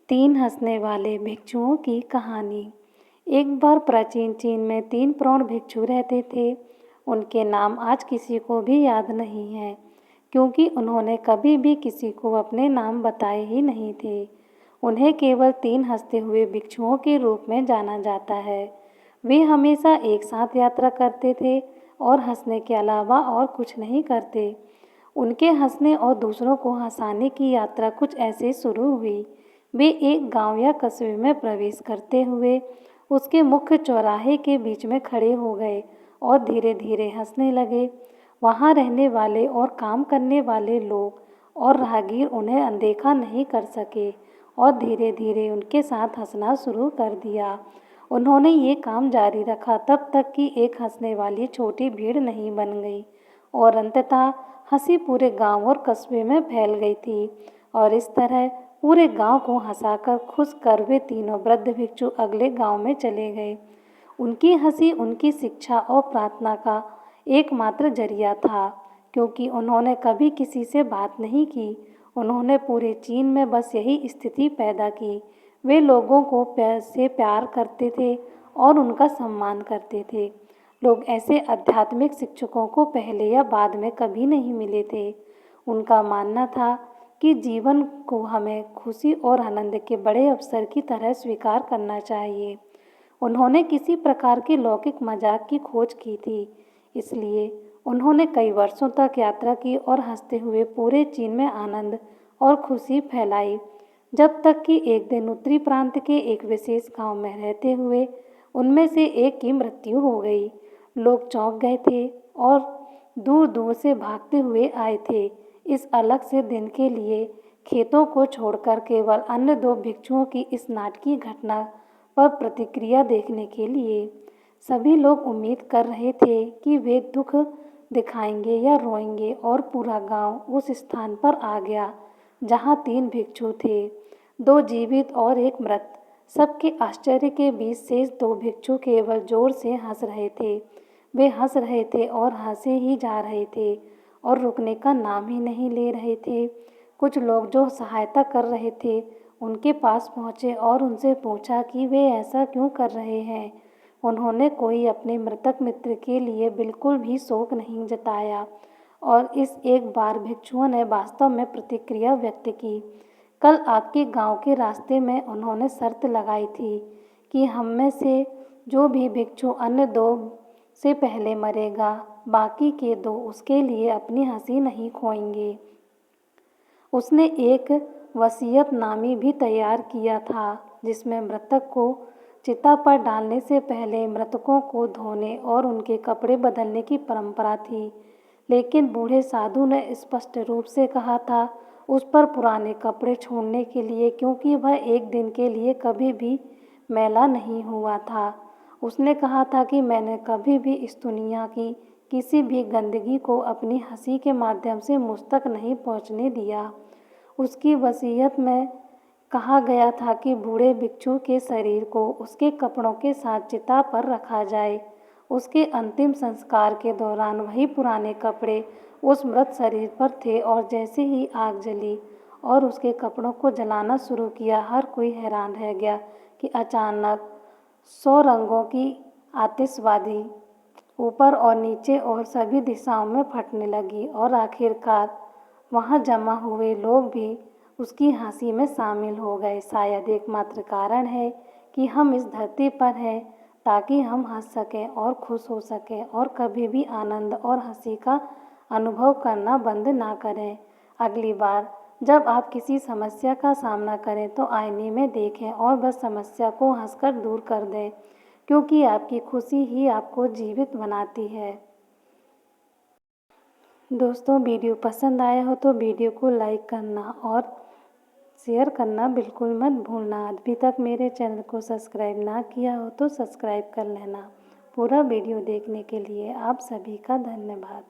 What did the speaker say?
तीन हंसने वाले भिक्षुओं की कहानी। एक बार प्राचीन चीन में 3 प्रौढ़ भिक्षु रहते थे। उनके नाम आज किसी को भी याद नहीं है, क्योंकि उन्होंने कभी भी किसी को अपने नाम बताए ही नहीं थे। उन्हें केवल 3 हंसते हुए भिक्षुओं के रूप में जाना जाता है। वे हमेशा एक साथ यात्रा करते थे और हंसने के अलावा और कुछ नहीं करते। उनके हंसने और दूसरों को हंसाने की यात्रा कुछ ऐसे शुरू हुई। वे एक गांव या कस्बे में प्रवेश करते हुए उसके मुख्य चौराहे के बीच में खड़े हो गए और धीरे धीरे हंसने लगे। वहां रहने वाले और काम करने वाले लोग और राहगीर उन्हें अनदेखा नहीं कर सके और धीरे धीरे उनके साथ हंसना शुरू कर दिया। उन्होंने ये काम जारी रखा तब तक कि एक हंसने वाली छोटी भीड़ नहीं बन गई और अंततः हंसी पूरे गांव और कस्बे में फैल गई थी। और इस तरह पूरे गांव को हंसाकर खुश कर वे तीनों वृद्ध भिक्षु अगले गांव में चले गए। उनकी हंसी उनकी शिक्षा और प्रार्थना का एकमात्र जरिया था, क्योंकि उन्होंने कभी किसी से बात नहीं की। उन्होंने पूरे चीन में बस यही स्थिति पैदा की। वे लोगों को प्यार करते थे और उनका सम्मान करते थे। लोग ऐसे आध्यात्मिक शिक्षकों को पहले या बाद में कभी नहीं मिले थे। उनका मानना था कि जीवन को हमें खुशी और आनंद के बड़े अवसर की तरह स्वीकार करना चाहिए। उन्होंने किसी प्रकार के लौकिक मजाक की खोज की थी, इसलिए उन्होंने कई वर्षों तक यात्रा की और हंसते हुए पूरे चीन में आनंद और खुशी फैलाई, जब तक कि एक दिन उत्तरी प्रांत के एक विशेष गांव में रहते हुए उनमें से एक की मृत्यु हो गई। लोग चौंक गए थे और दूर दूर से भागते हुए आए थे इस अलग से दिन के लिए, खेतों को छोड़कर केवल अन्य 2 भिक्षुओं की इस नाटकीय घटना पर प्रतिक्रिया देखने के लिए। सभी लोग उम्मीद कर रहे थे कि वे दुख दिखाएंगे या रोएंगे और पूरा गांव उस स्थान पर आ गया जहां 3 भिक्षु थे, 2 जीवित और एक मृत। सबके आश्चर्य के बीच शेष 2 भिक्षु केवल जोर से हंस रहे थे। वे हंस रहे थे और हंसे ही जा रहे थे और रुकने का नाम ही नहीं ले रहे थे। कुछ लोग जो सहायता कर रहे थे उनके पास पहुँचे और उनसे पूछा कि वे ऐसा क्यों कर रहे हैं। उन्होंने कोई अपने मृतक मित्र के लिए बिल्कुल भी शोक नहीं जताया और इस एक बार भिक्षुओं ने वास्तव में प्रतिक्रिया व्यक्त की। कल आपके गांव के रास्ते में उन्होंने शर्त लगाई थी कि हम में से जो भी भिक्षु अन्य 2 से पहले मरेगा, बाकी के 2 उसके लिए अपनी हंसी नहीं खोएंगे। उसने एक वसीयतनामा भी तैयार किया था, जिसमें मृतक को चिता पर डालने से पहले मृतकों को धोने और उनके कपड़े बदलने की परंपरा थी। लेकिन बूढ़े साधु ने स्पष्ट रूप से कहा था उस पर पुराने कपड़े छोड़ने के लिए, क्योंकि वह एक दिन के लिए कभी भी मैला नहीं हुआ था। उसने कहा था कि मैंने कभी भी इस दुनिया की किसी भी गंदगी को अपनी हंसी के माध्यम से मुझ तक नहीं पहुंचने दिया। उसकी वसीयत में कहा गया था कि बूढ़े भिक्षु के शरीर को उसके कपड़ों के साथ चिता पर रखा जाए। उसके अंतिम संस्कार के दौरान वही पुराने कपड़े उस मृत शरीर पर थे और जैसे ही आग जली और उसके कपड़ों को जलाना शुरू किया, हर कोई हैरान रह गया कि अचानक 100 रंगों की आतिशबाजी ऊपर और नीचे और सभी दिशाओं में फटने लगी और आखिरकार वहां जमा हुए लोग भी उसकी हंसी में शामिल हो गए। शायद एकमात्र कारण है कि हम इस धरती पर हैं ताकि हम हंस सकें और खुश हो सकें और कभी भी आनंद और हंसी का अनुभव करना बंद ना करें। अगली बार जब आप किसी समस्या का सामना करें तो आईने में देखें और बस समस्या को हंसकर दूर कर दें, क्योंकि आपकी खुशी ही आपको जीवित बनाती है। दोस्तों, वीडियो पसंद आया हो तो वीडियो को लाइक करना और शेयर करना बिल्कुल मत भूलना। अभी तक मेरे चैनल को सब्सक्राइब ना किया हो तो सब्सक्राइब कर लेना। पूरा वीडियो देखने के लिए आप सभी का धन्यवाद।